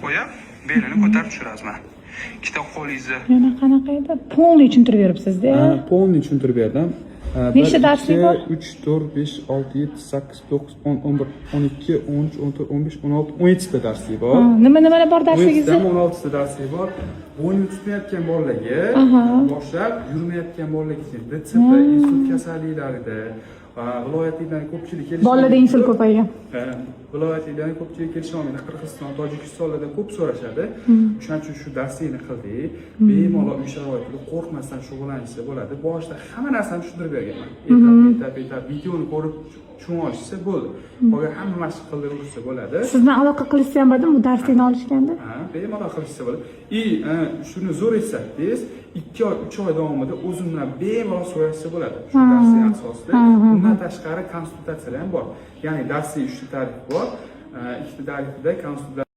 qo'yib, belini ko'tarib tushirasizman. Ikkita qo'lingizni Yana qanaqa edi? Polni tushuntirib beribsiz-da. Polni tushuntirib berdim. Nechta darslik bor? 3, 4, 5, 6, 7, 8, 9, 10, 11, 12, 13, 14, 15, 16, 17 ta darslik bor. Nimalar bor darsligingizda? 16 ta darslik bor. Bo'yni tutmayotgan bolalarga boshlab yurmayotgan bolalarga retseptlar, insult kasalliklarida viloyatlardan ko'pchilik kelishadi. Bolalarda insult ko'paygan. Viloyatlardan ko'pchilik kelisha olmaydi. Qirg'iziston, Tojikistonlarda ko'p so'rashadi. O'shaning uchun shu darslikni qildik. Bemalol uy sharoitida qo'rqmasdan shug'ullanishsa bo'ladi. Boshida hamma narsani tushuntirib berganman. Etap videoni ko'rib tushunib olishsa bo'ldi. Qolgan hamma mashq qildirsa bo'ladi. Sizni aloqa qilishsa ham bo'ladimi bu darslikni olishganda? Bemalol qilishsa bo'ladi. Shuni zo'r etsangiz, 2 oy, 3 oy davomida o'zim bilan bemalol so'rashsa bo'ladi. Shu darslik asosida. Undan tashqari konsultatsiyalar ham bor. Ya'ni darslik 3 ta tarif bor. Ikkita tarifda konsultatsiya